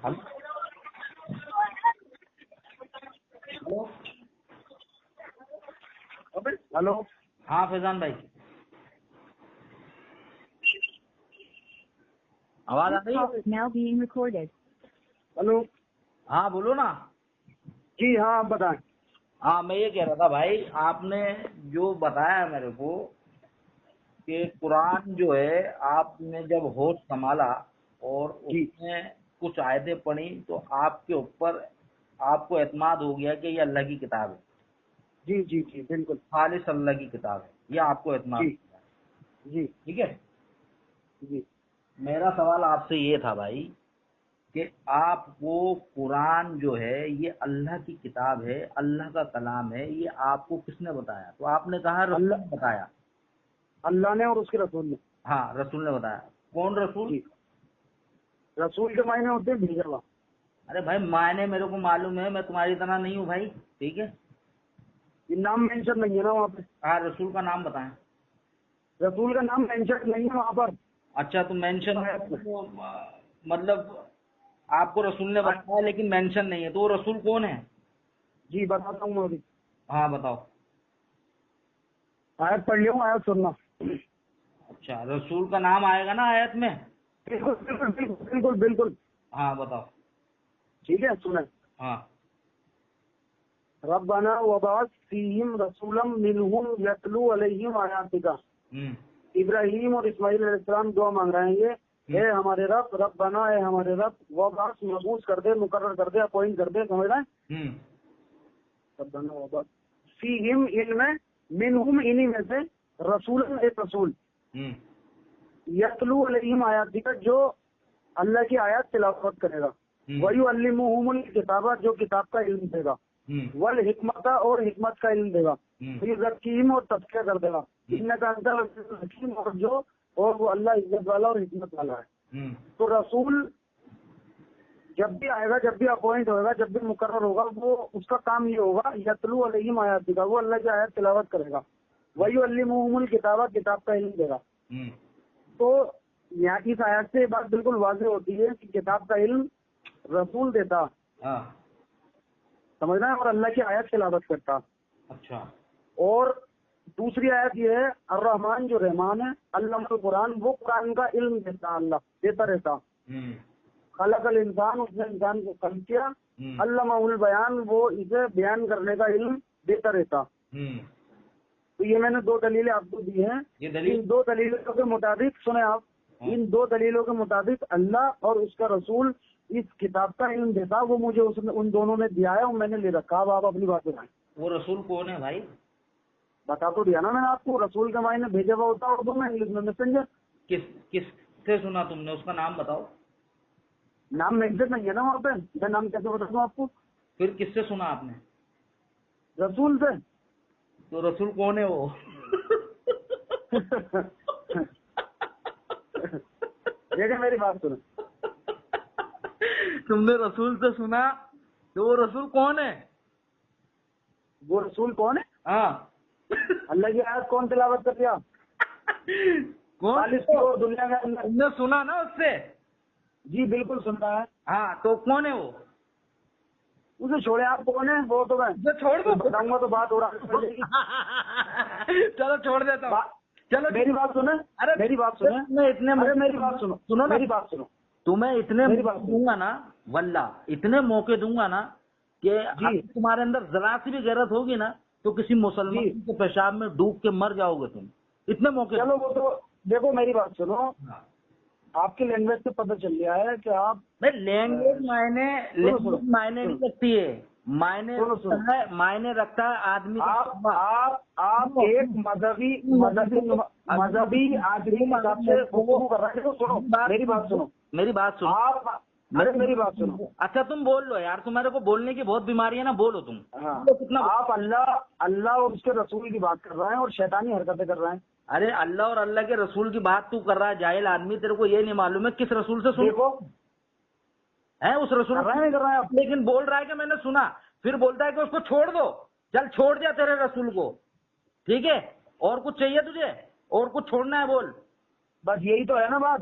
Hello hello ہاں فیضان بھائی آواز آ رہی ہے؟ Now being recorded. ہلو ہاں بولو نا. جی ہاں آپ بتائیں. ہاں میں یہ کہہ رہا تھا بھائی آپ نے جو بتایا میرے کو کہ قرآن جو ہے آپ نے جب ہوش سنبھالا اور جی اس میں کچھ آیتیں پڑھی تو آپ کے اوپر آپ کو اعتماد ہو گیا کہ یہ اللہ کی کتاب ہے. جی جی جی بالکل خالص اللہ کی کتاب ہے, یہ آپ کو اعتماد جی ہو گیا. جی ٹھیک ہے. جی میرا سوال آپ سے یہ تھا بھائی کہ آپ کو قرآن جو ہے یہ اللہ کی کتاب ہے, اللہ کا کلام ہے, یہ آپ کو کس نے بتایا؟ تو آپ نے کہا رسول نے بتایا. اللہ نے اور اس کے رسول نے. ہاں رسول نے بتایا. کون رسول؟ جی رسول کے معنی ہوتے ہیں بھیجا ہوا. ارے بھائی معنی میرے کو معلوم ہے, میں تمہاری طرح نہیں ہوں بھائی. ٹھیک ہے, یہ نام مینشن نہیں ہے نا وہاں پہ. ہاں رسول کا نام بتائیں. رسول کا نام مینشن نہیں ہے وہاں پر. اچھا تو مینشن مطلب آپ کو رسول نے بتایا لیکن مینشن نہیں ہے, تو وہ رسول کون ہے؟ جی بتاتا ہوں میں ابھی. ہاں بتاؤ. آیت پڑھ لوں آیت سننا. اچھا رسول کا نام آئے گا نا آیت میں؟ بالکل بالکل بالکل بالکل. ہاں بتاؤ. ٹھیک ہے سنیں. ہاں ربنا وبعث فیہم رسولا منہم یتلو علیہم آیاتک. ابراہیم اور اسماعیل علیہ السلام دعا مانگ رہے ہیں یہ, اے ہمارے رب, ربنا اے ہمارے رب, وبعث مبعوث کر دے, مقرر کر دے, اپوائنٹ کر دے, سمجھ رہے ہیں؟ ربنا وبعث فیہم ان میں, منہم انہی میں سے, رسولا ایک رسول, یتلو علیہم آیاتک جو اللہ کی آیات تلاوت کرے گا, ویعلمہم الکتاب جو کتاب کا علم دے گا, والحکمت اور حکمت کا علم دے گا, یزکیہم اور تزکیہ کر دے گا, انک انت الحکیم اور جو اور وہ اللہ عزت والا اور حکمت والا ہے. تو رسول جب بھی آئے گا, جب بھی اپوائنٹ ہوگا, جب بھی مقرر ہوگا, وہ اس کا کام یہ ہوگا یتلو علیہم آیاتک, وہ اللہ کی آیات تلاوت کرے گا, ویعلمہم الکتاب کتاب کا علم دے گا. تو یہاں کی آیات سے یہ بات بالکل واضح ہوتی ہے کہ کتاب کا علم رسول دیتا, سمجھنا ہے, اور اللہ کی آیات تلاوت کرتا. اچھا. اور دوسری آیت یہ ہے, الرحمن جو رحمان ہے, علم القرآن, وہ قرآن کا علم دیتا, اللہ دیتا رہتا. خلق الانسان, اس نے انسان کو خلق کیا, علمہ البیان, وہ اسے بیان کرنے کا علم دیتا رہتا. تو یہ میں نے دو دلیلیں آپ کو دی ہیں. ان دو دلیلوں کے مطابق سنیں آپ, ان دو دلیلوں کے مطابق اللہ اور اس کا رسول اس کتاب کا علم دیتا, وہ مجھے ان دونوں نے دیا ہے اور میں نے لے رکھا. اب آپ اپنی بات بتائیں. وہ رسول کون ہے بھائی؟ بتا تو دیا نا میں نے آپ کو, رسول کے معنی بھیجا ہوا ہوتا ہے اردو میں, انگلش میں میسنجر. کس سے سنا تم نے؟ اس کا نام بتاؤ. نام مینشن نہیں ہے نا وہاں پہ, میں نام کیسے بتا دوں آپ کو؟ پھر کس سے سنا آپ نے؟ رسول سے. تو رسول کون ہے وہ؟ دیکھیں میری بات سنیں, تم نے رسول سے سنا تو وہ رسول کون ہے؟ وہ رسول کون ہے؟ ہاں اللہ کی آیت کون تلاوت کر دیا؟ کون دنیا کے اندر تم نے سنا نا اس سے؟ جی بالکل سن رہا ہے. ہاں تو کون ہے وہ؟ اسے چھوڑے, آپ کون ہے وہ تو میں چھوڑ دو, بتاؤں گا تو بات ہو رہا ہے. چلو چھوڑ دیتا ہوں. چلو میری بات سنیں, ارے میری بات سنیں, میں اتنے میری بات سنو, سنو میری بات سنو, تمہیں اتنے موقع دوں گا نا, واللہ اتنے موقع دوں گا نا کہ تمہارے اندر ذرا سی بھی غیرت ہوگی نا تو کسی مسلمان کے پیشاب میں ڈوب کے مر جاؤ گے تم. اتنے موقع. چلو وہ تو دیکھو, میری بات سنو, آپ کی لینگویج سے پتہ چل گیا ہے کہ آپ لینگویج معنی نہیں رکھتی ہے, معنی رکھتا ہے آدمی. آپ ایک مذہبی آدمی سے گفتگو کر رہے ہیں. سنو میری بات سنو, میری بات سنو, آپ میری بات سنو. اچھا تم بول لو یار, تمہارے کو بولنے کی بہت بیماری ہے نا, بولو تم. آپ اللہ اور اس کے رسول کی بات کر رہے ہیں اور شیطانی حرکتیں کر رہے ہیں. ارے اللہ اور اللہ کے رسول کی بات تو کر رہا ہے جاہل آدمی, تیرے کو یہ نہیں معلوم ہے کس رسول سے سن دیکھو ہے اس رسول کر رہے ہیں آپ, لیکن بول رہا ہے کہ میں نے سنا, پھر بولتا ہے کہ اس کو چھوڑ دو. چل چھوڑ دیا تیرے رسول کو, ٹھیک ہے, اور کچھ چاہیے تجھے, اور کچھ چھوڑنا ہے بول. بس یہی تو ہے نا بات.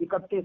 31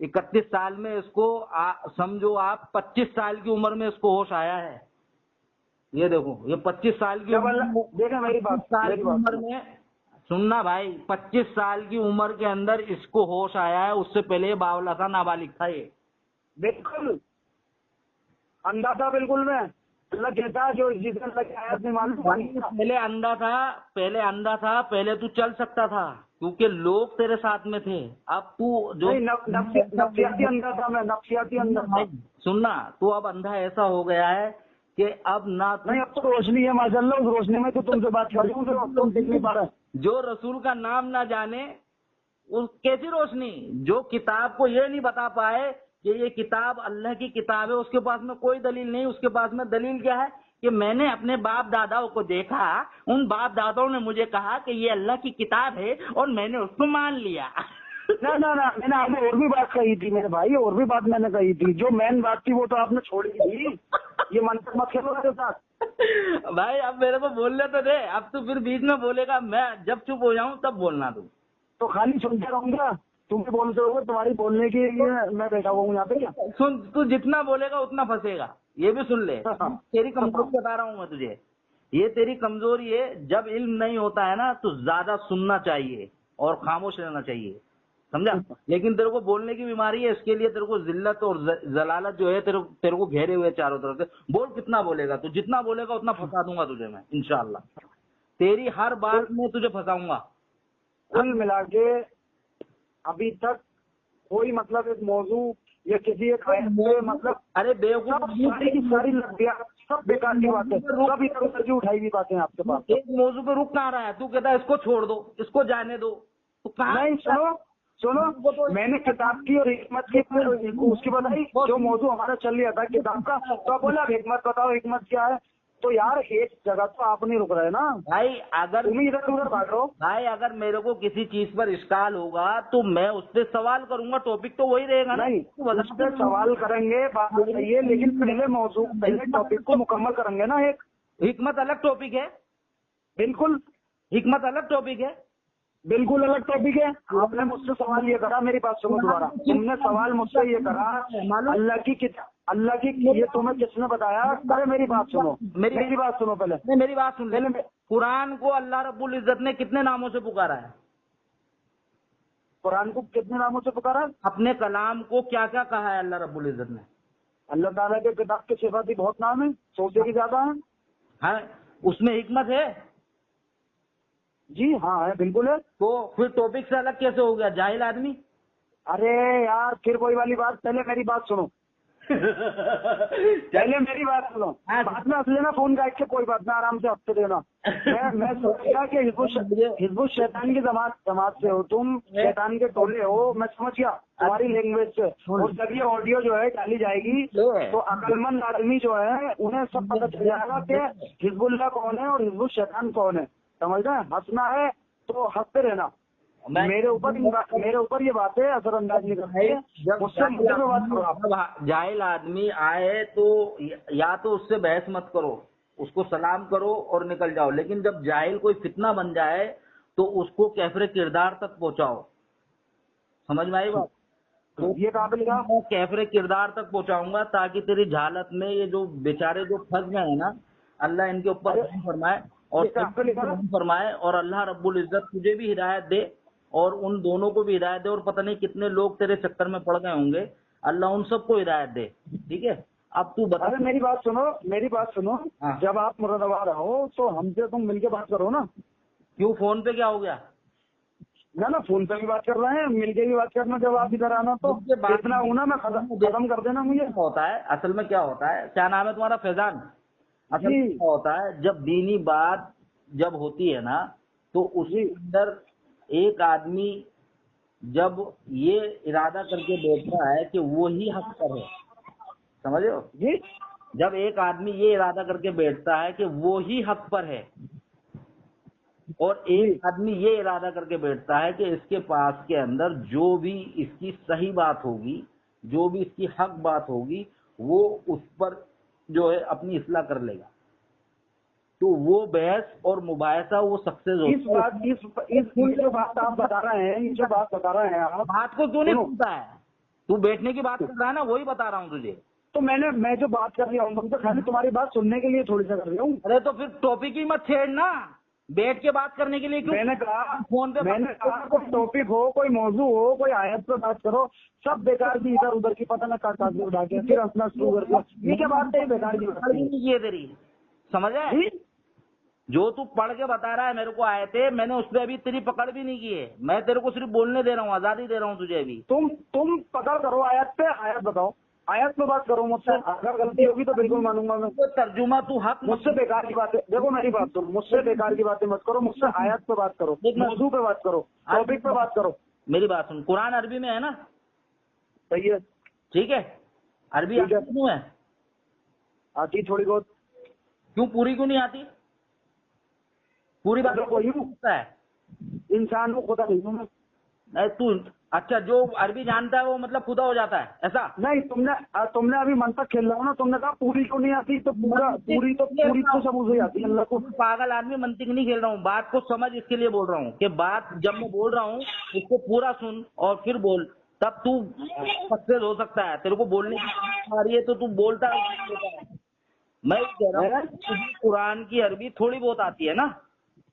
31 سال میں اس کو سمجھو آپ 25 سال کی عمر میں اس کو ہوش آیا ہے. یہ دیکھو یہ 25 سال کی عمر میں سننا بھائی، 25 سال کی عمر کے اندر اس کو ہوش آیا ہے. اس سے پہلے یہ باولا تھا، نابالغ تھا. یہ بالکل اندھا تھا، بالکل میں اللہ کہتا ہے جو جس اللہ کی آیت نہیں معلوم. پہلے اندھا تھا، پہلے تو چل سکتا تھا کیونکہ لوگ تیرے ساتھ میں تھے. اب تو جو نفسیاتی اندھا تھا، میں نفسیاتی اندھا تھا. سننا، تو اب اندھا ایسا ہو گیا ہے کہ اب نہ نہیں، اب تو روشنی ہے ماشاء اللہ. اس روشنی میں تو تم سے بات کر رہی ہوں، تم دیکھ نہیں پا رہے. جو رسول کا نام نہ جانے اس کیسی روشنی، جو کتاب کو یہ نہیں بتا پائے کہ یہ کتاب اللہ کی کتاب ہے، اس کے پاس میں کوئی دلیل نہیں. اس کے پاس میں دلیل کیا ہے کہ میں نے اپنے باپ داداؤں کو دیکھا، ان باپ داداؤں نے مجھے کہا کہ یہ اللہ کی کتاب ہے اور میں نے اس کو مان لیا. نہ میں نے آپ نے اور بھی بات کہی تھی میرے بھائی، اور بھی بات میں نے کہی تھی. جو مین بات تھی وہ تو آپ نے چھوڑی تھی. یہ منطق مت کھیلو میرے ساتھ بھائی. اب میرے کو بولنے تو دے، اب تو پھر بیچ میں بولے گا. میں جب چپ ہو جاؤں تب بولنا. تو خالی سنتے رہوں گا، تم بھی بولتے ہو، تمہاری بولنے کے لیے میں بیٹھا ہوا ہوں یہاں پہ. سن، تو جتنا بولے گا اتنا پھنسے گا. یہ بھی سن لے، تیری کمزوری بتا رہا ہوں میں تجھے. یہ تیری کمزوری ہے. جب علم نہیں ہوتا ہے نا تو زیادہ سننا چاہیے اور خاموش رہنا چاہیے، سمجھا. لیکن تیرے کو بولنے کی بیماری ہے، اس کے لیے تیرے کو ذلت اور ضلالت جو ہے تیرے کو گھیرے ہوئے چاروں طرف سے. بول کتنا بولے گا تو، جتنا بولے گا اتنا پھنسا دوں گا تجھے میں انشاءاللہ. تیری ہر بات میں تجھے پھنساؤں گا. کل ملا کے ابھی تک کوئی مطلب ایک موضوع یا کسی ایک مطلب ارے بیوقوف کی ساری لگیاں سب بیکار کی باتیں، سب ادھر ادھر کی اٹھائی ہوئی باتیں آپ کے پاس. ایک موضوع پہ رک کہاں رہا ہے؟ تو کہتا ہے اس کو چھوڑ دو، اس کو جانے دو. نہیں، سنو میں نے کتاب کی اور حکمت کی اس کی بتائی. جو موضوع ہمارا چل رہا تھا کتاب کا، تو بولا حکمت بتاؤ، حکمت کیا ہے. تو یار ایک جگہ تو آپ نہیں رک رہے نا بھائی. اگر تم ادھر ادھر بھاگو بھائی، اگر میرے کو کسی چیز پر اشکال ہوگا تو میں اس سے سوال کروں گا. ٹاپک تو وہی رہے گا. نہیں، اس پہ سوال کریں گے، بات صحیح ہے، لیکن پہلے ٹاپک کو مکمل کریں گے نا. ایک حکمت الگ ٹاپک ہے. بالکل حکمت الگ ٹاپک ہے. بالکل الگ ٹاپک ہے. آپ نے مجھ سے سوال یہ کرا، میری بات سنو دوبارہ. تم نے سوال مجھ سے یہ کرا اللہ کی یہ تمہیں کس نے بتایا؟ ارے میری بات سنو، میری بات سنو پہلے. میری بات سن لے. قرآن کو اللہ رب العزت نے کتنے ناموں سے پکارا ہے؟ قرآن کو کتنے ناموں سے پکارا؟ اپنے کلام کو کیا کیا کہا ہے اللہ رب العزت نے؟ اللہ تعالیٰ کے کتاب کے صفاتی بہت نام ہیں، 100 سے بھی زیادہ ہیں. ہاں، اس میں حکمت ہے. جی ہاں ہے، بالکل ہے. تو پھر ٹاپک سے الگ کیسے ہو گیا جاہل آدمی؟ ارے یار پھر کوئی والی بات. پہلے میری بات سنو پہلے میری بات سنو. بعد میں اصل میں فون کاٹ کے کوئی بات نہ، آرام سے ہفتے دینا. میں سوچا کہ حزب الشیطان کی جماعت سے ہو تم، شیطان کے ٹولے ہو. میں سمجھ گیا تمہاری لینگویج سے. اور جب یہ آڈیو جو ہے ڈالی جائے گی تو عقل مند آدمی جو ہے انہیں سب پتہ چل جائے گا کہ حزب اللہ کون ہے اور حزب الشیطان کون ہے. سمجھ رہے ہیں؟ ہنسنا ہے تو ہنستے رہنا. میرے اوپر یہ باتیں اثر انداز نہیں کرتی. جاہل آدمی آئے تو یا تو اس سے بحث مت کرو، اس کو سلام کرو اور نکل جاؤ. لیکن جب جاہل کوئی فتنہ بن جائے تو اس کو کیفر کردار تک پہنچاؤ. سمجھ میں آئی بات؟ یہ قابل کا کیفر کردار تک پہنچاؤں گا تاکہ تیری جہالت میں یہ جو بیچارے جو پھنس گئے ہیں نا، اللہ ان کے اوپر فرمائے اور فرمائے. اور اللہ رب العزت تجھے بھی ہدایت دے اور ان دونوں کو بھی ہدایت دے. اور پتہ نہیں کتنے لوگ تیرے چکر میں پڑ گئے ہوں گے، اللہ ان سب کو ہدایت دے. ٹھیک ہے؟ اب تو بتا. میری بات سنو. جب آپ مراد آباد رہو تو ہم سے تم مل کے بات کرو نا. کیوں فون پہ کیا ہو گیا؟ نہ فون پہ بھی بات کر رہے ہیں، مل کے بھی بات کرنا. جب آپ ادھر آنا تو اتنا ہوں نا، میں ختم کر دینا. مجھے ہوتا ہے اصل میں کیا ہوتا ہے، کیا نام ہے تمہارا؟ فیضان. اصل میں کیا ہوتا ہے، جب دینی بات جب ہوتی ہے نا تو اسی اندر ایک آدمی جب یہ ارادہ کر کے بیٹھتا ہے کہ وہی حق پر ہے، سمجھے ہو؟ جی. جب ایک آدمی یہ ارادہ کر کے بیٹھتا ہے کہ وہی حق پر ہے اور ایک آدمی یہ ارادہ کر کے بیٹھتا ہے کہ اس کے پاس کے اندر جو بھی اس کی صحیح بات ہوگی، جو بھی اس کی حق بات ہوگی، وہ اس پر جو ہے اپنی اصلاح کر لے گا، تو وہ بحث اور مباحثہ وہ سکسیز ہوتی ہے. جو بات آپ بتا رہے ہیں، یہ جو بات بتا رہے ہیں آپ، بات کو کیوں نہیں سنتا ہے؟ تو بیٹھنے کی بات کر رہا ہے نا, وہی بتا رہا ہوں تجھے. تو میں جو بات کر رہا ہوں تم تو خالی تمہاری بات سننے کے لیے تھوڑی سا کر رہا ہوں. ارے تو پھر ٹاپک ہی مت چھیڑنا, بیٹھ کے بات کرنے کے لیے کیوں؟ میں نے کہا فون پہ کوئی ٹاپک ہو, کوئی موضوع ہو, کوئی آیت پہ بات کرو, سب بیکار کی ادھر ادھر کی پتہ نہ کہاں اٹھا کے پھر اپنا شروع کر دیا. یہ کیا بات ہے بیکار کی بات ہے تیری, سمجھ ہے؟ جو تو پڑھ کے بتا رہا ہے میرے کو آئے تھے, میں نے اس پہ ابھی تیری پکڑ بھی نہیں کی ہے. میں تیرے کو صرف بولنے دے رہا ہوں, آزادی دے رہا ہوں تجھے ابھی. تم پکڑ کرو آیت پہ, آیت بتاؤ, آیت پہ بات کرو مجھ سے. اگر غلطی ہوگی تو بالکل مانوں گا میں. ترجمہ تو حق مجھ سے بیکار کی باتیں, دیکھو میری بات سنو, مجھ سے بیکار کی باتیں مت کرو, مجھ سے آیت پہ بات کرو, موضوع پہ بات کرو, ٹاپک پہ بات کرو. میری بات سن, قرآن عربی میں ہے نا؟ صحیح ہے, ٹھیک ہے. عربی کیوں ہے؟ آتی تھوڑی بہت. کیوں پوری کیوں نہیں آتی؟ پوری بات وہی ہے انسان کو خدا نہیں ہوں میں. تو اچھا, جو عربی جانتا ہے وہ مطلب خدا ہو جاتا ہے, ایسا نہیں. تم نے ابھی منطق کھیل رہا ہو نا, تم نے کہا پوری کیوں نہیں آتی, تو پوری تو سب سے آتی ہے اللہ کو. پاگل آدمی, منطق نہیں کھیل رہا ہوں, بات کو سمجھ, اس کے لیے بول رہا ہوں کہ بات جب میں بول رہا ہوں اس کو پورا سن اور پھر بول, تب تو سکسیس ہو سکتا ہے. تیرے کو بولنے کی آ رہی ہے تو تو بولتا ہے. میں کہہ رہا ہوں قرآن کی عربی تھوڑی بہت آتی ہے نا,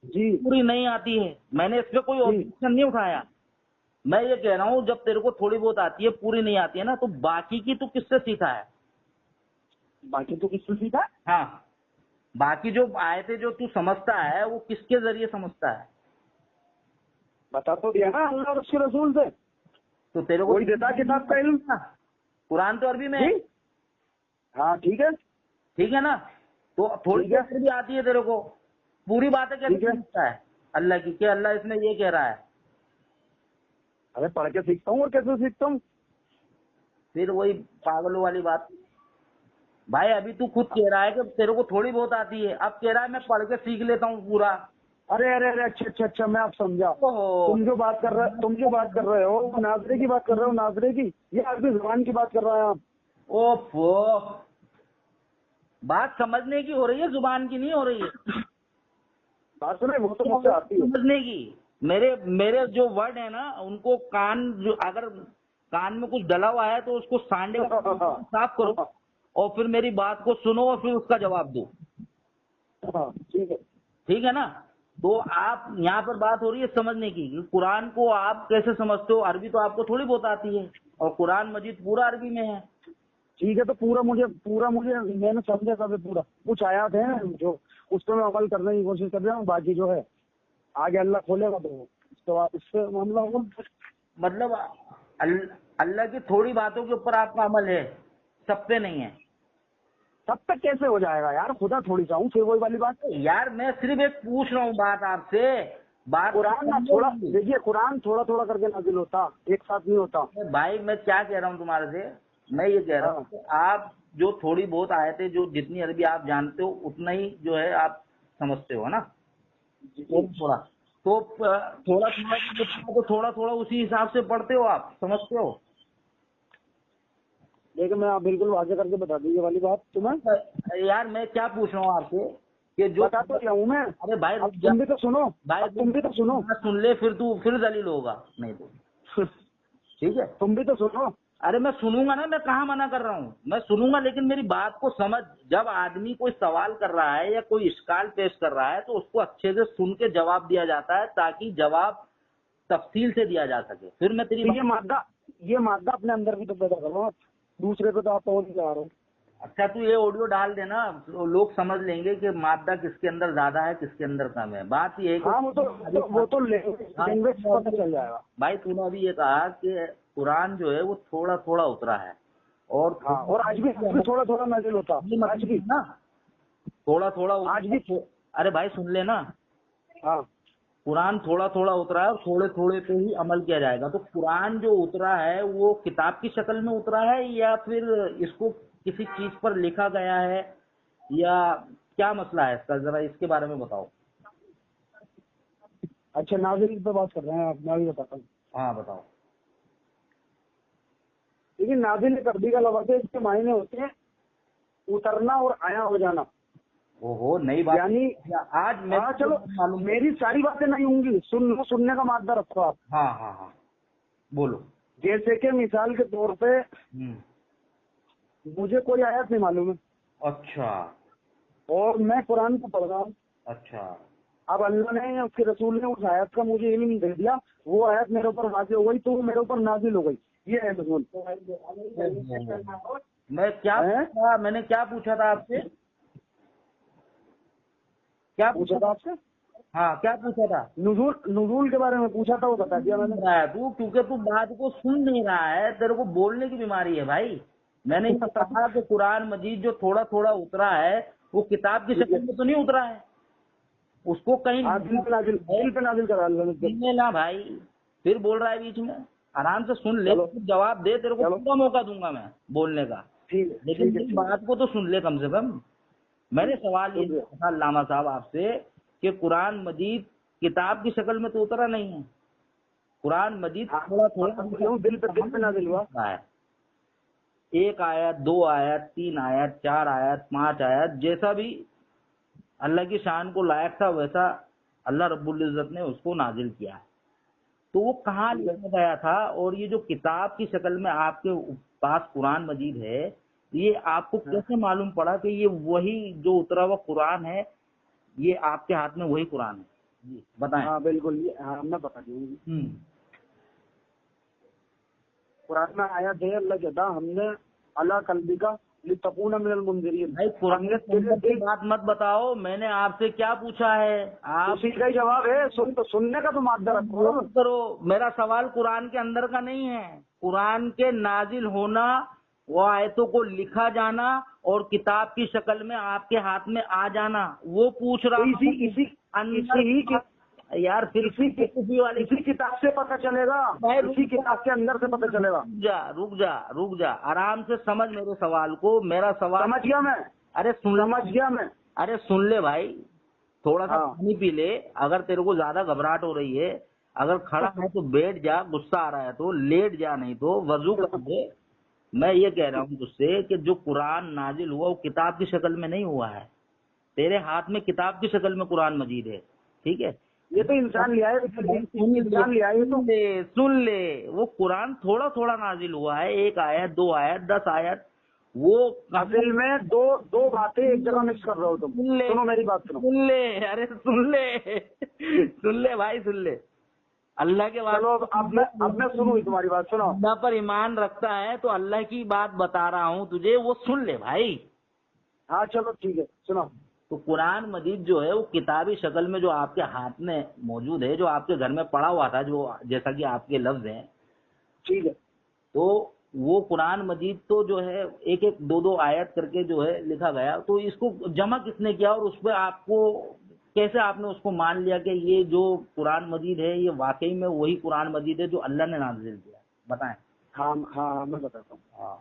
جی پوری نہیں آتی ہے. میں نے اس پہ کوئی آبجیکشن نہیں اٹھایا. میں یہ کہہ رہا ہوں جب تیرے کو تھوڑی بہت آتی ہے, پوری نہیں آتی ہے نا, تو باقی کی تو کس سے سیکھا ہے؟ باقی تو کس سے سیکھا؟ ہاں, باقی جو آیتیں جو تو سمجھتا ہے وہ کس کے ذریعے سمجھتا ہے؟ بتا تو دیا نا, اللہ اور اس کے رسول سے. تو تیرے کو کوئی دیتا کتاب کا علم؟ قرآن تو عربی میں ہے. ہاں ٹھیک ہے, ٹھیک ہے نا. تو تھوڑی دیر بھی آتی ہے تیرے کو, پوری باتیں کیسے سمجھتا ہے اللہ کی, کہ اللہ اس میں یہ کہہ رہا ہے؟ ارے پڑھ کے سیکھتا ہوں, اور کیسے سیکھتا ہوں؟ پھر وہی پاگلوں والی بات. بھائی ابھی تو خود کہہ رہا ہے کہ تیرے کو تھوڑی بہت آتی ہے, اب کہہ رہا ہے میں پڑھ کے سیکھ لیتا ہوں پورا. ارے ارے ارے اچھا میں آپ سمجھا. تم جو بات کر رہے ہو وہ ناظرے کی بات کر رہے ہو, ناظرے کی, یہ عربی زبان کی بات کر رہے ہیں آپ. اوفو, بات سمجھنے کی ہو رہی ہے, زبان کی نہیں ہو رہی ہے. بات سنیں, وہ تو مجھ سے آتی ہے سمجھنے کی. میرے جو ورڈ ہیں نا, ان کو اگر کان میں کچھ ڈلا ہوا ہے تو اس کو سانڈے صاف کرو اور پھر میری بات کو سنو اور پھر اس کا جواب دو. ٹھیک ہے نا. تو آپ یہاں پر بات ہو رہی ہے سمجھنے کی, قرآن کو آپ کیسے سمجھتے ہو؟ عربی تو آپ کو تھوڑی بہت آتی ہے, اور قرآن مجید پورا عربی میں ہے. ٹھیک ہے, تو پورا مجھے میں نے سمجھا تھا. پورا کچھ آیات ہیں جو اس پہ میں عمل کرنے کی کوشش کر رہا ہوں, باقی جو ہے آگے اللہ کھولے گا تو اس پہ معاملہ ہوگا. مطلب اللہ کی تھوڑی باتوں کے اوپر آپ کا عمل ہے, سب پہ نہیں ہے. سب تک کیسے ہو جائے گا یار, خدا تھوڑی چاہوں, پھر وہی والی بات. یار میں صرف ایک پوچھ رہا ہوں بات آپ سے. قرآن نہ تھوڑا دیکھیے, قرآن تھوڑا تھوڑا کر کے نازل ہوتا, ایک ساتھ نہیں ہوتا. بھائی میں کیا کہہ رہا ہوں تمہارے سے, میں یہ کہہ رہا ہوں کہ آپ جو تھوڑی بہت آئے تھے, جو جتنی عربی آپ جانتے ہو اتنا ہی جو ہے آپ سمجھتے ہو نا, تھوڑا تو تھوڑا تھوڑا اسی حساب سے پڑھتے ہو, آپ سمجھتے ہو. لیکن میں آپ بالکل واضح کر کے بتا دوں یہ والی بات تمہیں. یار میں کیا پوچھ رہا ہوں آپ سے کہ جو بتا تو رہا ہوں میں. ارے بھائی تم بھی تو سنو, تم بھی تو سنو, سن لے, پھر دلیل ہوگا نہیں تو ٹھیک ہے. تم بھی تو سنو. ارے میں سنوں گا نا, میں کہاں منع کر رہا ہوں, میں سنوں گا, لیکن میری بات کو سمجھ. جب آدمی کوئی سوال کر رہا ہے یا کوئی اشکال پیش کر رہا ہے تو اس کو اچھے سے سن کے جواب دیا جاتا ہے, تاکہ جواب تفصیل سے دیا جا سکے. پھر میں تیری یہ مادہ اپنے اندر بھی تو پیدا کرو, دوسرے پہ تو آپ پہنچ جا رہے ہو. اچھا تو یہ آڈیو ڈال دینا, لوگ سمجھ لیں گے کہ مادہ کس کے اندر زیادہ ہے کس کے اندر کم ہے. بات یہ ہے کہ وہ تو لینگویج پتہ چل جائے گا. بھائی تو نے ابھی یہ کہا کہ قرآن جو ہے وہ تھوڑا تھوڑا اترا ہے, اور آج بھی تھوڑا تھوڑا نازل ہوتا, آج بھی نا تھوڑا تھوڑا آج بھی. ارے بھائی سن لے نا, ہاں قرآن تھوڑا تھوڑا اترا ہے اور تھوڑے تھوڑے پہ ہی عمل کیا جائے گا. تو قرآن جو اترا ہے وہ کتاب کی شکل میں اترا ہے یا پھر اس کو کسی چیز پر لکھا گیا ہے, یا کیا مسئلہ ہے اس کا, ذرا اس کے بارے میں بتاؤ. اچھا نازل پہ بات کر رہے ہیں آپ, میں بھی بتاتا ہوں. ہاں بتاؤ. لیکن نازل ایک عربی کا لفظ ہے, اس کے معنی ہوتے ہیں اترنا اور آیا ہو جانا. اوہو نئی بات, یعنی آج میں چلو میری ساری باتیں نہیں ہوں گی, سننے کا مادہ رکھو آپ. ہاں ہاں ہاں بولو. جیسے کہ مثال کے طور پہ مجھے کوئی آیت نہیں معلوم ہے. اچھا. اور میں قرآن کو پڑھ رہا ہوں. اچھا. اب اللہ نے اس کے رسول نے اس آیت کا مجھے علم دے دیا, وہ آیت میرے اوپر نازل ہو گئی تو وہ میرے اوپر نازل ہو گئی. یہ ہے رسول. میں نے کیا پوچھا تھا آپ سے؟ کیا پوچھا تھا آپ سے؟ ہاں کیا پوچھا تھا؟ نزول کے بارے میں پوچھا تھا, وہ بتا دیا میں نے. کیونکہ تو بات کو سن نہیں رہا ہے, تیرے کو بولنے کی بیماری ہے بھائی. میں نے کہا کہ قرآن مجید جو تھوڑا تھوڑا اترا ہے وہ کتاب کی شکل میں تو نہیں اترا ہے, اس کو کہیں دل پہ نازل کرا لا بھائی. پھر بول رہا ہے بیچ میں, آرام سے سن لے, جواب دے, تیرے کو پورا موقع دوں گا میں بولنے کا, لیکن بات کو تو سن لے کم سے کم. میں نے سوال یہ کیا تھا علامہ صاحب آپ سے کہ قرآن مجید کتاب کی شکل میں تو اترا نہیں ہے, قرآن مجید تھوڑا تھوڑا دل پہ نازل ہوا ہے. 1 آیت 2 آیت 3 آیت 4 آیت 5 آیت, جیسا بھی اللہ کی شان کو لائق تھا ویسا اللہ رب العزت نے اس کو نازل کیا. تو وہ کہاں لکھا گیا تھا؟ اور یہ جو کتاب کی شکل میں آپ کے پاس قرآن مجید ہے, یہ آپ کو کیسے معلوم پڑا کہ یہ وہی جو اترا ہوا قرآن ہے, یہ آپ کے ہاتھ میں وہی قرآن ہے؟ جی بتائیں. ہاں بالکل, میں بتا دوں گی. قرآن میں آیا ہے اللہ کہتا ہم نے اللہ قلبی کا لتکون من المنذرین. بھائی قرآن کی بات مت بتاؤ, میں نے آپ سے کیا پوچھا ہے؟ آپ اسی کا جواب ہے, سننے کا تو مادہ کرو. میرا سوال قرآن کے اندر کا نہیں ہے, قرآن کے نازل ہونا, وہ آیتوں کو لکھا جانا اور کتاب کی شکل میں آپ کے ہاتھ میں آ جانا, وہ پوچھ رہا ہوں. یار پھر اسی کتاب سے پتہ چلے گا, اسی کتاب کے اندر سے پتہ چلے گا. رک جا آرام سے سمجھ میرے سوال کو. میرا سوال سمجھ گیا میں. سمجھ گیا میں. ارے سن لے بھائی, تھوڑا سا پانی پی لے. اگر تیرے کو زیادہ گھبراہٹ ہو رہی ہے, اگر کھڑا ہے تو بیٹھ جا, غصہ آ رہا ہے تو لیٹ جا, نہیں تو وضو کر دے. میں یہ کہہ رہا ہوں تجھ سے کہ جو قرآن نازل ہوا وہ کتاب کی شکل میں نہیں ہوا ہے. تیرے ہاتھ میں کتاب کی شکل میں قرآن مجید ہے, ٹھیک ہے؟ یہ تو انسان لیا ہے, سن لے, وہ قرآن تھوڑا تھوڑا نازل ہوا ہے, 1 آیت 2 آیت 10 آیت. وہ اصل میں دو باتیں ایک جگہ مکس کر رہا ہو تم. سنو میری بات سنو. سن لے, ارے سن لے بھائی, سن لے. اللہ کے بعد اب میں سنوں تمہاری بات. سنو, اللہ پر ایمان رکھتا ہے تو اللہ کی بات بتا رہا ہوں تجھے, وہ سن لے بھائی. ہاں چلو ٹھیک ہے, سنو. تو قرآن مجید جو ہے وہ کتابی شکل میں جو آپ کے ہاتھ میں موجود ہے, جو آپ کے گھر میں پڑا ہوا تھا, جو جیسا کہ آپ کے لفظ ہیں, ٹھیک ہے, تو وہ قرآن مجید تو جو ہے 1-1 2-2 آیت کر کے جو ہے لکھا گیا. تو اس کو جمع کس نے کیا, اور اس پہ آپ کو کیسے آپ نے اس کو مان لیا کہ یہ جو قرآن مجید ہے یہ واقعی میں وہی قرآن مجید ہے جو اللہ نے نازل کیا؟ بتائیں. ہاں میں بتاتا ہوں.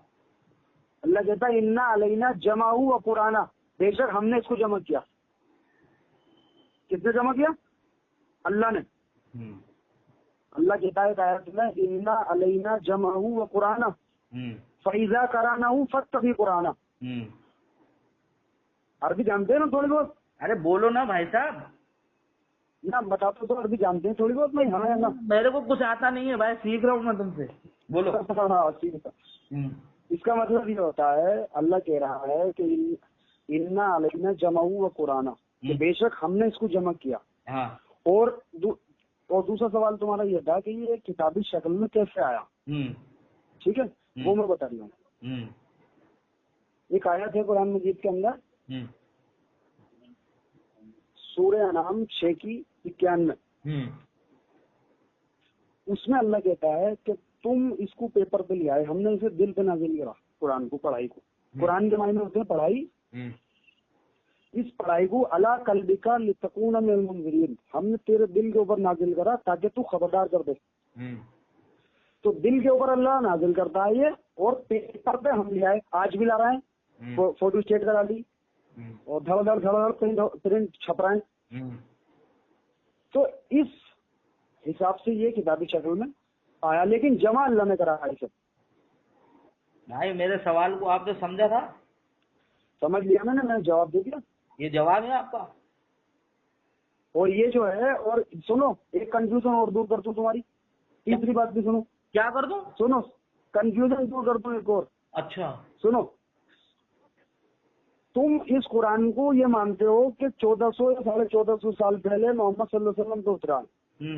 اللہ کہتا ہے انا علینا جمع و قرآن, بے شک ہم نے اس کو جمع کیا. کس نے جمع کیا؟ اللہ نے. اللہ کہتا ہے آیت میں انا علینا جمع و قرآن فاذا قرأناه فاتبع قرآن. عربی جانتے ہیں نا تھوڑی بہت؟ ارے بولو نا بھائی صاحب. نا بتاتا تو عربی جانتے ہیں تھوڑی بہت. نہیں ہمیں نا, میرے کو کچھ آتا نہیں ہے بھائی, سیکھ رہا ہوں میں تم سے. بولو. اس کا مطلب یہ ہوتا ہے, اللہ کہہ رہا ہے کہ انا علینا جمع و قرآن, بے شک ہم نے اس کو جمع کیا. اور دوسرا سوال تمہارا یہ تھا کہ یہ کتابی شکل میں کیسے آیا, ٹھیک ہے, وہ میں بتا رہی ہوں. ایک آیت ہے قرآن مجید کے اندر, سورہ انعام 6:91, اس میں اللہ کہتا ہے کہ تم اس کو پیپر پہ لے آئے, ہم نے اسے دل پہ نازل کرا. قرآن کو, پڑھائی کو, قرآن کے معنی ہوتے ہیں پڑھائی. اس پڑھائی کو اللہ قلبک لتکون من المنذرین, ہم نے تیرے دل کے اوپر نازل کرا تاکہ تو خبردار کر دے. تو دل کے اوپر اللہ نازل کرتا ہے یہ, اور پیپر پہ ہم لے آئے, آج بھی لا رہے ہیں, فوٹو اسٹیٹ کرا لی اور دھڑ دھڑ پرنٹ چھپ رہے ہیں. تو اس حساب سے یہ کتابی شکل میں آیا, لیکن جمع اللہ نے کرا ہے. بھائی میرے سوال کو آپ نے سمجھا تھا؟ سمجھ لیا میں نے جواب دے دیا. یہ جواب ہے آپ کا. اور یہ جو ہے, اور سنو ایک کنفیوژن اور دور کرتا ہوں تمہاری, تیسری بات بھی سنو. کیا کر دوں؟ سنو کنفیوژن دور کر دوں ایک اور. اچھا سنو, تم اس قرآن کو یہ مانتے ہو کہ 1400 یا 1450 سال پہلے محمد صلی اللہ علیہ وسلم کو اترا,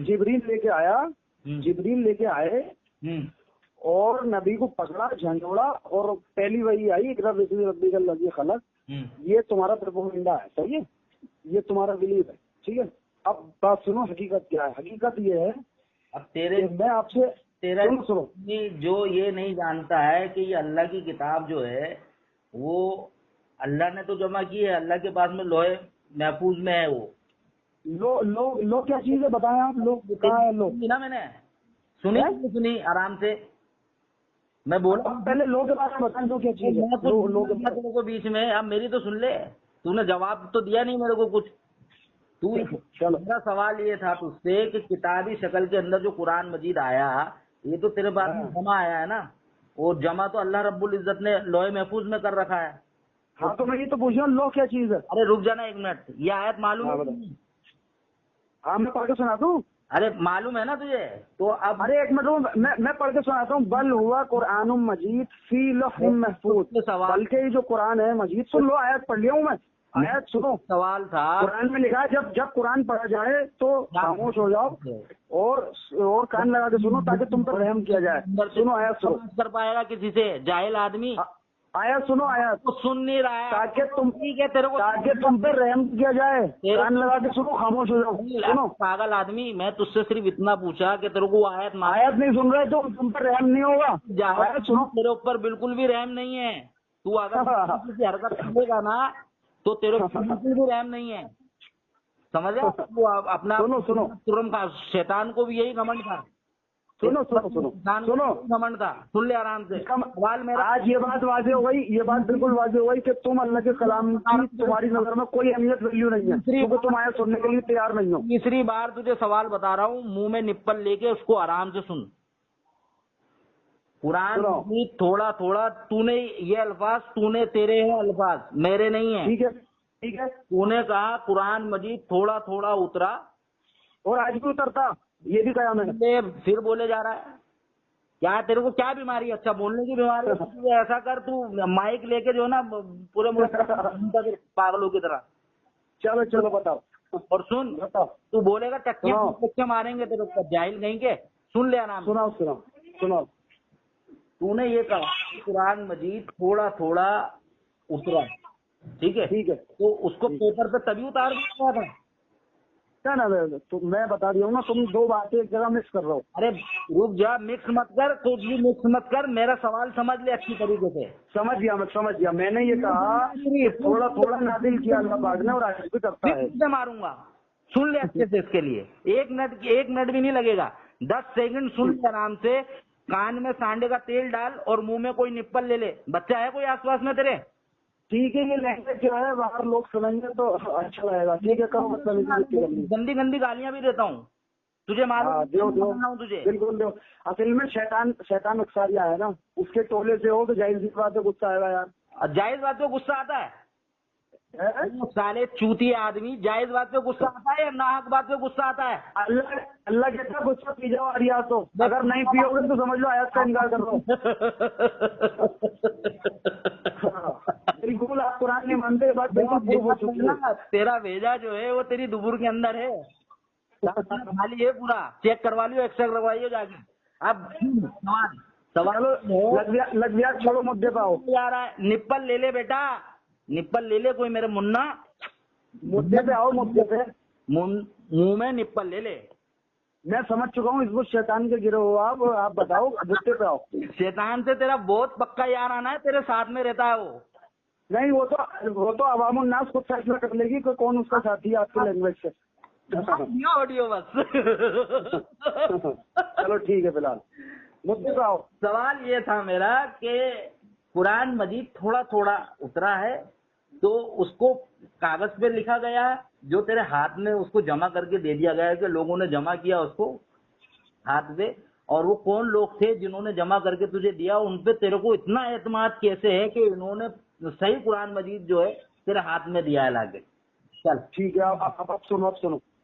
جبریل لے کے آیا, جبریل لے کے آئے اور نبی کو پکڑا, جھنجھوڑا, اور پہلی وہی آئی اقرا باسم ربک الذی خلق. یہ تمہارا پروپیگنڈا ہے, صحیح ہے, یہ تمہارا بلیف ہے, ٹھیک ہے. اب بات سنو, حقیقت کیا ہے. حقیقت یہ ہے, اب تیرے میں آپ سے تیرا سنو جو یہ نہیں جانتا ہے کہ یہ اللہ کی کتاب جو ہے وہ اللہ نے تو جمع کی ہے, اللہ کے پاس میں لوہے محفوظ میں ہے. وہ لو کیا چیز ہے بتائیں آپ, لوگ کہاں ہے؟ لوگ نا میں نے سنی آرام سے میں بولا پہلے لوگ کے بارے میں بتائیں تو کیا چیز ہے. لوگ کو بیچ میں, اب میری تو سن لے, تو نے جواب تو دیا نہیں میرے کو کچھ. تو میرا سوال یہ تھا تجھ سے کہ کتابی شکل کے اندر جو قرآن مجید آیا یہ تو تیرے پاس میں جمع آیا ہے نا, اور جمع تو اللہ رب العزت نے لوہے محفوظ میں کر رکھا ہے. ہاں تو میں یہ تو پوچھ رہا ہوں لو کیا چیز ہے. ارے رک جانا ایک منٹ, یہ آیت معلوم ہے؟ ہاں میں پڑھ کے سناتا ہوں. ارے معلوم ہے نا تجھے, تو اب ارے ایک منٹ میں پڑھ کے سناتا ہوں. بل ہوا قرآن مجید فی لوح محفوظ. بلکہ یہ جو قرآن ہے مجید, سن لو, آیت پڑھ لیا ہوں میں, آیت سنو. سوال تھا قرآن میں لکھا ہے جب قرآن پڑھا جائے تو خاموش ہو جاؤ اور کان لگا کے سنو تاکہ تم پر رحم کیا جائے. سنو آیت سنو. کر پائے گا کسی سے جاہل آدمی؟ آیت سنو, آیت سن نہیں رہا ہے تاکہ تم پہ رحم کیا جائے. کان لگا کے سنو, خاموش ہو جاؤ. سنو پاگل آدمی, میں تجھ سے صرف اتنا پوچھا کہ تیرے کو آیت نہیں سن رہے تو تم پر رحم نہیں ہوگا. آیت سنو, تیرے اوپر بالکل بھی رحم نہیں ہے. تو اگر کسی حرکت کرے گا نا تو تیرے اوپر بالکل بھی رحم نہیں ہے, سمجھا؟ تو اپنا ترم تھا, شیطان کو بھی یہی گھمنڈ تھا. سنو گھمنڈ تھا. سن لے آرام سے. آج یہ بات واضح ہو گئی, یہ بات بالکل واضح ہو گئی کہ تم اللہ کے کلام کی تمہاری نظر میں کوئی اہمیت ویلیو نہیں ہے, کیونکہ تم آیت سننے کے لیے تیار نہیں ہو. تیسری بار تجھے سوال بتا رہا ہوں, منہ میں نپل لے کے اس کو آرام سے سن. قرآن کی تھوڑا تھوڑا تو نے یہ الفاظ تو نے تیرے ہیں الفاظ, میرے نہیں ہیں. ٹھیک ہے. تو نے کہا قرآن مجید تھوڑا تھوڑا اترا, اور آج بھی اترتا, یہ بھی کہا میں نے. پھر بولے جا رہا ہے کیا تیرے کو کیا بیماری ہے؟ اچھا بولنے کی بیماری ہے. ایسا کر تو مائک لے کے جو نا پورے پاگلوں کی طرح. چلو بتاؤ. اور سن, تو بولے گا ٹکے ماریں گے تیرے کو, جاہل نہیں کے. سن لے نام. سناؤ. تو نے یہ کہا قرآن مجید تھوڑا تھوڑا اترا, ٹھیک ہے, تو اس کو پیپر پہ تبھی اتار دیا تھا کیا نا. تو میں بتا دیا ہوں نا, تم دو باتیں ایک جگہ مکس کر رہا ہو. ارے رک جا, مکس مت کر, کچھ بھی مکس مت کر, میرا سوال سمجھ لے اچھی طریقے سے. سمجھ گیا. میں نے یہ کہا تھوڑا تھوڑا نازل کیا اللہ پاک نے, اور آج بھی کرتا ہے. ماروں گا, سن لے اچھے سے. اس کے لیے ایک منٹ بھی نہیں لگے گا, 10 سیکنڈ سن لے آرام سے. کان میں سانڈے کا تیل ڈال اور منہ میں کوئی نپل لے لے. بچہ ہے کوئی آس پاس میں تیرے؟ ٹھیک ہے, یہ لینگویج جو ہے باہر لوگ سمجھیں گے تو اچھا لگے گا. ٹھیک ہے, گندی گالیاں بھی دیتا ہوں تجھے, معلوم تجھے. بالکل. اصل میں شیطان اکثاریا ہے نا, اس کے ٹولے سے ہو تو جائز بات ہے, غصہ آئے گا یار. جائز بات پہ غصہ آتا ہے سالے چوتی آدمی؟ جائز بات پہ غصہ آتا ہے یا ناحق بات پہ غصہ آتا ہے؟ اللہ کہتا ہے غصہ پی جاؤ آیات تو, اگر نہیں پیو گے تو سمجھ لو آیات کا انکار کر رہا ہوں. بالکل آپ قرآن نہیں مانتے, بات بالکل. تیرا بھیجا جو ہے وہ تیری دبر کے اندر ہے, خالی ہے پورا. چیک کروا لیو, ایکسرے کروائیے جا کے. اب سوال لگ گیا, چھوڑو مدے پاؤ. نپل لے لے بیٹا, نپل لے لے کوئی میرے منا, مدے پہ آؤ. مدے پہ منہ میں نپل لے لے. میں سمجھ چکا ہوں, اس کو شیطان کے گرے ہو آپ بتاؤ, مدے پہ آؤ. شیطان سے تیرا بہت پکا یار آنا ہے, تیرے ساتھ میں رہتا ہے وہ. نہیں, وہ تو عوام الناس خود فیصلہ کر لے گی کہ کون اس کا ساتھی ہے آپ کی لینگویج سے. آڈیو بس. چلو ٹھیک ہے, فی الحال مدے پہ آؤ. سوال یہ تھا میرا کہ قرآن مجید تھوڑا تھوڑا اترا ہے, تو اس کو کاغذ پہ لکھا گیا ہے جو تیرے ہاتھ میں اس کو جمع کر کے دے دیا گیا ہے کہ لوگوں نے جمع کیا اس کو ہاتھ پہ, اور وہ کون لوگ تھے جنہوں نے جمع کر کے تجھے دیا, ان پہ تیرے کو اتنا اعتماد کیسے ہے کہ انہوں نے صحیح قرآن مجید جو ہے تیرے ہاتھ میں دیا ہے لا کے. چل ٹھیک ہے, اب سنو.